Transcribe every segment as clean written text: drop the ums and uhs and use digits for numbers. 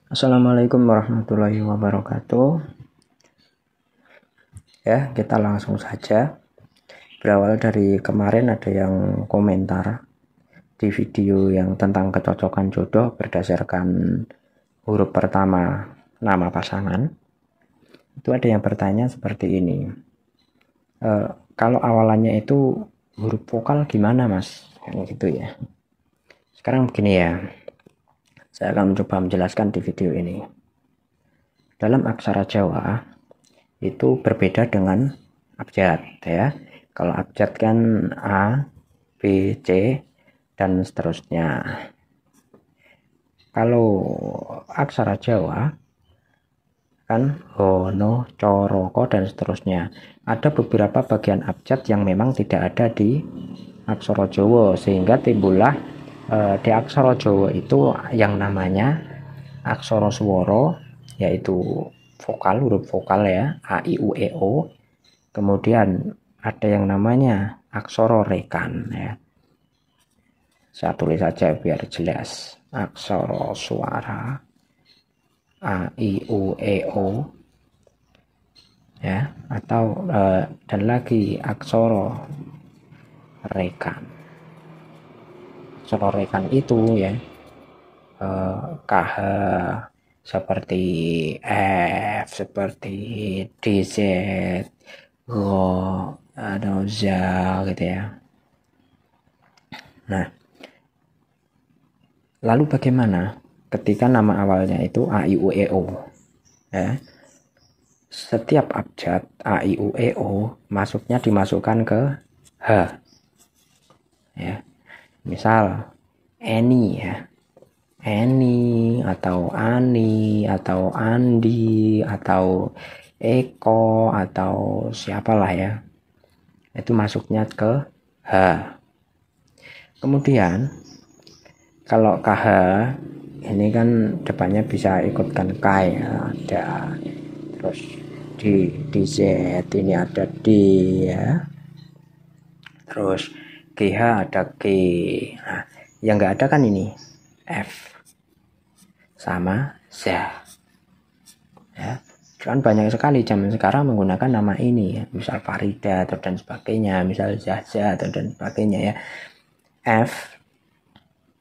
Assalamualaikum warahmatullahi wabarakatuh. Ya, kita langsung saja. Berawal dari kemarin ada yang komentar di video yang tentang kecocokan jodoh berdasarkan huruf pertama nama pasangan. Itu ada yang bertanya seperti ini. Kalau awalannya itu huruf vokal gimana, Mas? Gitu ya. Sekarang begini ya. Saya akan mencoba menjelaskan di video ini. Dalam aksara Jawa itu berbeda dengan abjad ya. Kalau abjad kan A, B, C dan seterusnya. Kalau aksara Jawa kan Hono, Coroko dan seterusnya. Ada beberapa bagian abjad yang memang tidak ada di aksara Jawa sehingga timbullah di aksara Jawa itu yang namanya aksara swara, yaitu vokal, huruf vokal ya, A, I, U, E, O. Kemudian ada yang namanya aksara rekan ya. Saya tulis saja biar jelas. Aksara suara A, I, U, E, O ya, atau dan lagi aksara rekan. Aksara rekan itu ya KH seperti F, seperti DZ, Go, atau ZA gitu ya. Nah, lalu bagaimana ketika nama awalnya itu A, I, U, E, O? Ya. Setiap abjad A, I, U, E, O masuknya dimasukkan ke H. Ya. Misal Eni ya. Eni atau Ani atau Andi atau Eko atau siapalah ya, itu masuknya ke H. Kemudian kalau KH ini kan depannya bisa ikutkan K ya, ada. Terus di Z ini ada D ya. Terus GH ada G. Nah, yang nggak ada kan ini F sama Z ya. Kan banyak sekali zaman sekarang menggunakan nama ini ya. Misal Farida atau dan sebagainya, misal Zaza atau dan sebagainya ya. F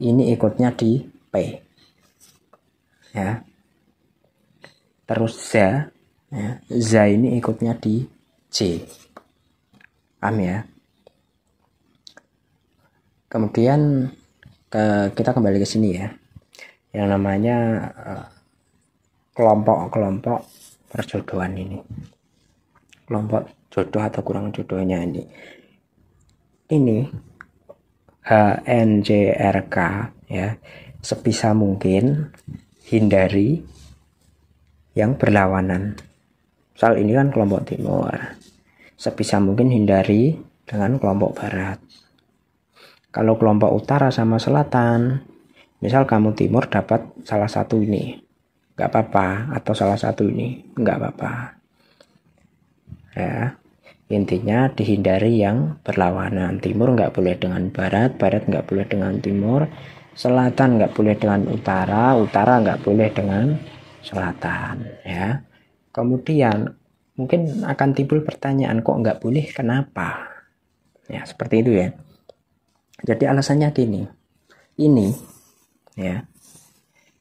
ini ikutnya di P ya. Terus Z ya. Z ini ikutnya di J. Paham ya? Kemudian kita kembali ke sini ya. Yang namanya kelompok-kelompok perjodohan ini. Kelompok jodoh atau kurang jodohnya ini. Ini HNJRK ya. Sebisa mungkin hindari yang berlawanan. Misal ini kan kelompok timur. Sebisa mungkin hindari dengan kelompok barat. Kalau kelompok utara sama selatan, misal kamu timur dapat salah satu ini, nggak apa-apa, atau salah satu ini, nggak apa-apa. Ya, intinya dihindari yang berlawanan. Timur nggak boleh dengan barat, barat nggak boleh dengan timur, selatan nggak boleh dengan utara, utara nggak boleh dengan selatan. Ya, kemudian mungkin akan timbul pertanyaan, kok nggak boleh, kenapa? Ya, seperti itu ya. Jadi alasannya gini, ini ya,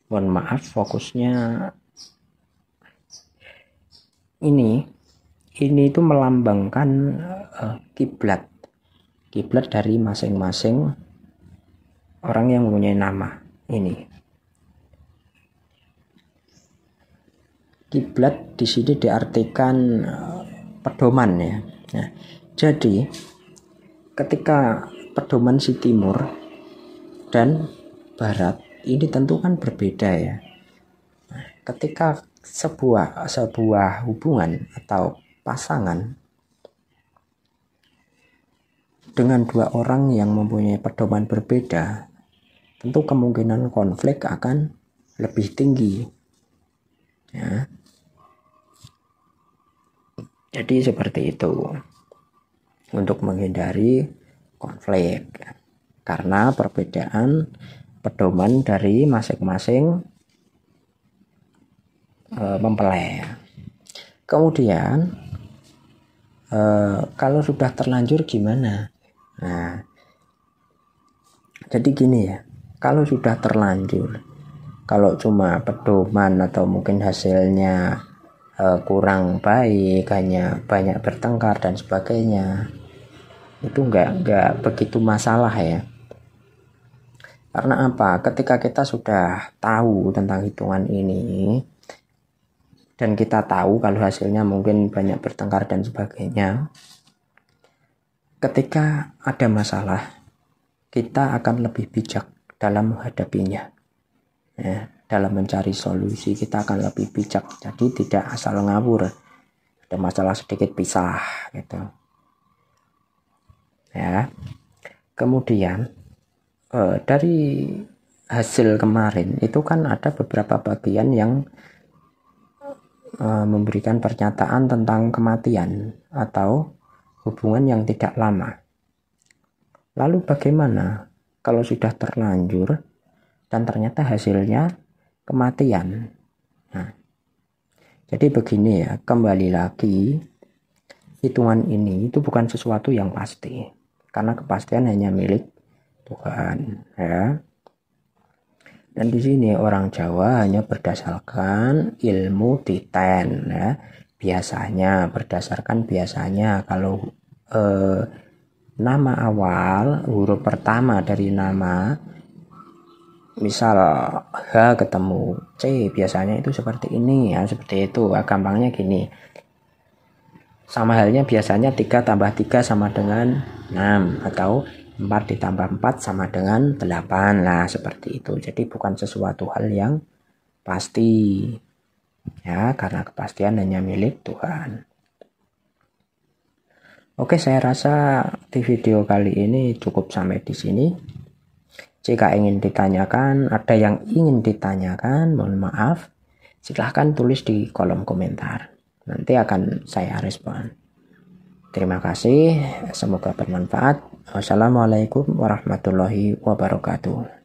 mohon maaf fokusnya ini itu melambangkan kiblat dari masing-masing orang yang mempunyai nama ini. Kiblat di sini diartikan pedoman ya. Nah, jadi ketika pedoman si timur dan barat ini tentu kan berbeda ya. Nah, ketika sebuah hubungan atau pasangan dengan dua orang yang mempunyai pedoman berbeda, tentu kemungkinan konflik akan lebih tinggi ya. Jadi seperti itu, untuk menghindari konflik karena perbedaan pedoman dari masing-masing mempelai. Kemudian kalau sudah terlanjur gimana? Nah, jadi gini ya, kalau sudah terlanjur, kalau cuma pedoman atau mungkin hasilnya kurang baik, hanya banyak bertengkar dan sebagainya, itu nggak begitu masalah ya. Karena apa? Ketika kita sudah tahu tentang hitungan ini dan kita tahu kalau hasilnya mungkin banyak bertengkar dan sebagainya, ketika ada masalah kita akan lebih bijak dalam menghadapinya ya, dalam mencari solusi kita akan lebih bijak, jadi tidak asal ngawur, ada masalah sedikit pisah gitu ya. Kemudian dari hasil kemarin itu kan ada beberapa bagian yang memberikan pernyataan tentang kematian atau hubungan yang tidak lama. Lalu bagaimana kalau sudah terlanjur dan ternyata hasilnya kematian? Nah, jadi begini ya, kembali lagi, hitungan ini itu bukan sesuatu yang pasti, karena kepastian hanya milik Tuhan ya. Dan di sini orang Jawa hanya berdasarkan ilmu titen ya. Biasanya kalau nama awal huruf pertama dari nama, misal H ketemu C, biasanya itu seperti ini ya, seperti itu. Gampangnya gini. Sama halnya biasanya 3 tambah 3 sama dengan 6 atau 4 ditambah 4 sama dengan 8. Nah, seperti itu. Jadi bukan sesuatu hal yang pasti. Ya, karena kepastian hanya milik Tuhan. Oke, saya rasa di video kali ini cukup sampai di sini. Jika ingin ditanyakan, ada yang ingin ditanyakan, mohon maaf, silahkan tulis di kolom komentar. Nanti akan saya respon. Terima kasih, semoga bermanfaat. Wassalamualaikum warahmatullahi wabarakatuh.